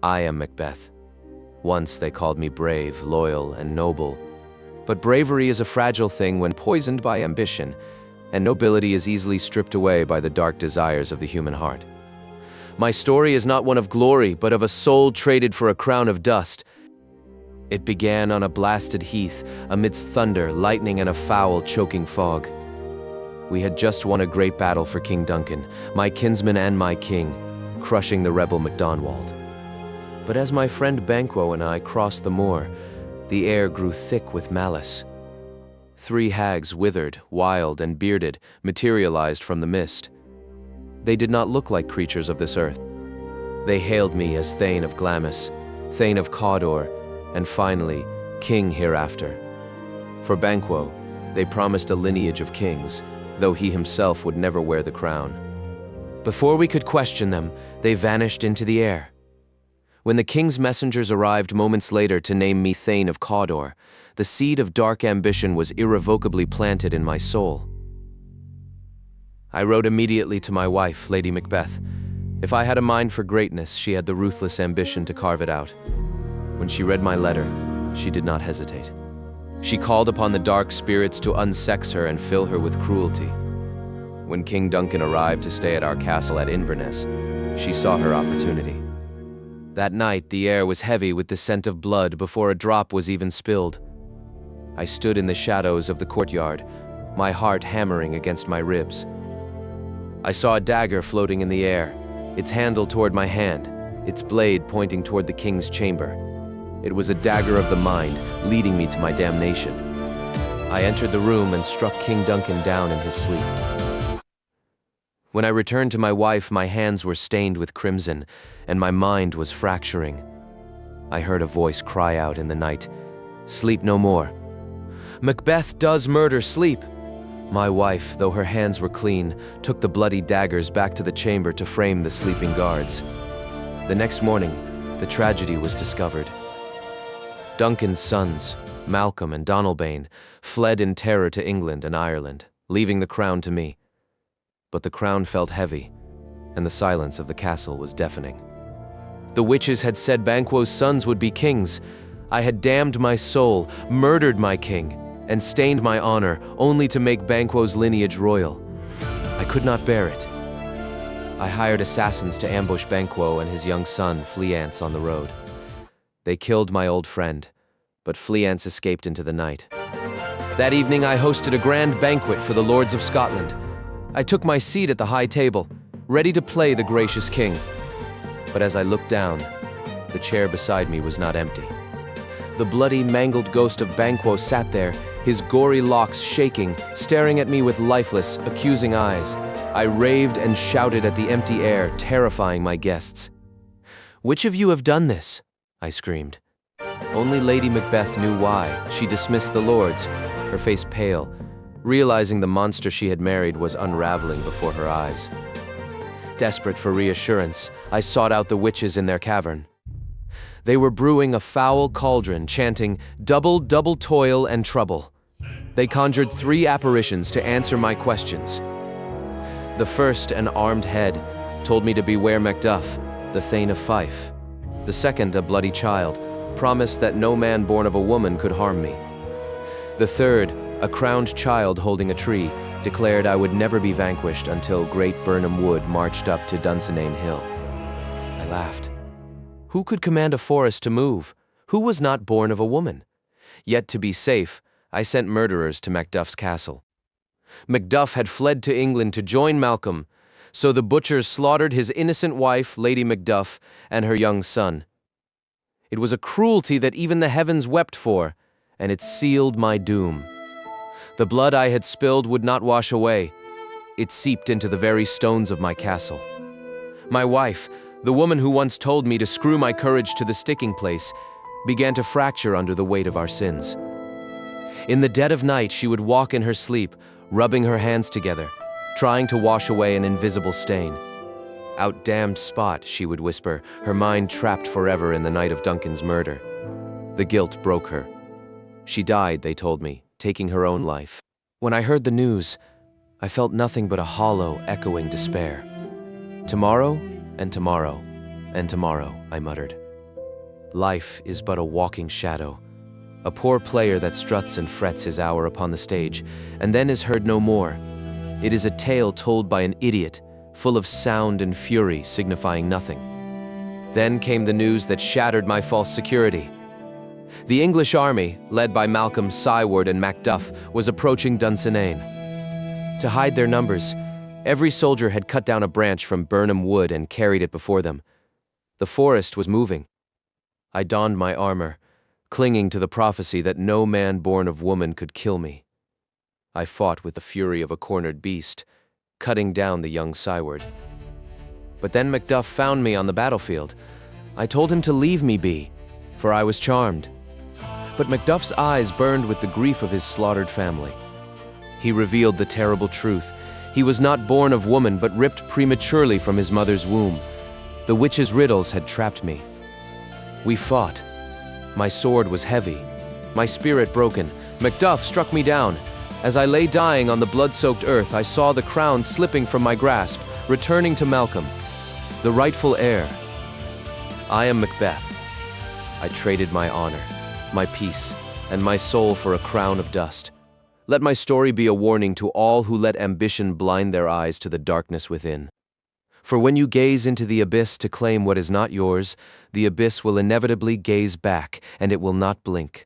I am Macbeth. Once they called me brave, loyal, and noble. But bravery is a fragile thing when poisoned by ambition, and nobility is easily stripped away by the dark desires of the human heart. My story is not one of glory, but of a soul traded for a crown of dust. It began on a blasted heath, amidst thunder, lightning, and a foul, choking fog. We had just won a great battle for King Duncan, my kinsman and my king, crushing the rebel MacDonald. But as my friend Banquo and I crossed the moor, the air grew thick with malice. 3 hags, withered, wild, and bearded, materialized from the mist. They did not look like creatures of this earth. They hailed me as Thane of Glamis, Thane of Cawdor, and finally, King hereafter. For Banquo, they promised a lineage of kings, though he himself would never wear the crown. Before we could question them, they vanished into the air. When the king's messengers arrived moments later to name me Thane of Cawdor, the seed of dark ambition was irrevocably planted in my soul. I wrote immediately to my wife, Lady Macbeth. If I had a mind for greatness, she had the ruthless ambition to carve it out. When she read my letter, she did not hesitate. She called upon the dark spirits to unsex her and fill her with cruelty. When King Duncan arrived to stay at our castle at Inverness, she saw her opportunity. That night, the air was heavy with the scent of blood before a drop was even spilled. I stood in the shadows of the courtyard, my heart hammering against my ribs. I saw a dagger floating in the air, its handle toward my hand, its blade pointing toward the king's chamber. It was a dagger of the mind, leading me to my damnation. I entered the room and struck King Duncan down in his sleep. When I returned to my wife, my hands were stained with crimson, and my mind was fracturing. I heard a voice cry out in the night, "Sleep no more. Macbeth does murder, sleep." My wife, though her hands were clean, took the bloody daggers back to the chamber to frame the sleeping guards. The next morning, the tragedy was discovered. Duncan's sons, Malcolm and Donalbain, fled in terror to England and Ireland, leaving the crown to me. But the crown felt heavy, and the silence of the castle was deafening. The witches had said Banquo's sons would be kings. I had damned my soul, murdered my king, and stained my honor, only to make Banquo's lineage royal. I could not bear it. I hired assassins to ambush Banquo and his young son, Fleance, on the road. They killed my old friend, but Fleance escaped into the night. That evening I hosted a grand banquet for the lords of Scotland. I took my seat at the high table, ready to play the gracious king. But as I looked down, the chair beside me was not empty. The bloody, mangled ghost of Banquo sat there, his gory locks shaking, staring at me with lifeless, accusing eyes. I raved and shouted at the empty air, terrifying my guests. "Which of you have done this?" I screamed. Only Lady Macbeth knew why. She dismissed the lords, her face pale, realizing the monster she had married was unraveling before her eyes. Desperate for reassurance, I sought out the witches in their cavern. They were brewing a foul cauldron, chanting, "Double, double toil and trouble." They conjured 3 apparitions to answer my questions. The first, an armed head, told me to beware Macduff, the Thane of Fife. The second, a bloody child, promised that no man born of a woman could harm me. The third, a crowned child holding a tree, declared I would never be vanquished until great Birnam Wood marched up to Dunsinane Hill. I laughed. Who could command a forest to move? Who was not born of a woman? Yet to be safe, I sent murderers to Macduff's castle. Macduff had fled to England to join Malcolm, so the butchers slaughtered his innocent wife, Lady Macduff, and her young son. It was a cruelty that even the heavens wept for, and it sealed my doom. The blood I had spilled would not wash away. It seeped into the very stones of my castle. My wife, the woman who once told me to screw my courage to the sticking place, began to fracture under the weight of our sins. In the dead of night, she would walk in her sleep, rubbing her hands together, trying to wash away an invisible stain. "Out damned spot," she would whisper, her mind trapped forever in the night of Duncan's murder. The guilt broke her. She died, they told me, taking her own life. When I heard the news, I felt nothing but a hollow, echoing despair. "Tomorrow, and tomorrow, and tomorrow," I muttered. Life is but a walking shadow, a poor player that struts and frets his hour upon the stage, and then is heard no more. It is a tale told by an idiot, full of sound and fury, signifying nothing. Then came the news that shattered my false security. The English army, led by Malcolm, Syward, and Macduff, was approaching Dunsinane. To hide their numbers, every soldier had cut down a branch from Burnham Wood and carried it before them. The forest was moving. I donned my armor, clinging to the prophecy that no man born of woman could kill me. I fought with the fury of a cornered beast, cutting down the young Syward. But then Macduff found me on the battlefield. I told him to leave me be, for I was charmed. But Macduff's eyes burned with the grief of his slaughtered family. He revealed the terrible truth. He was not born of woman, but ripped prematurely from his mother's womb. The witch's riddles had trapped me. We fought. My sword was heavy, my spirit broken. Macduff struck me down. As I lay dying on the blood-soaked earth, I saw the crown slipping from my grasp, returning to Malcolm, the rightful heir. I am Macbeth. I traded my honor, my peace, and my soul for a crown of dust. Let my story be a warning to all who let ambition blind their eyes to the darkness within. For when you gaze into the abyss to claim what is not yours, the abyss will inevitably gaze back, and it will not blink.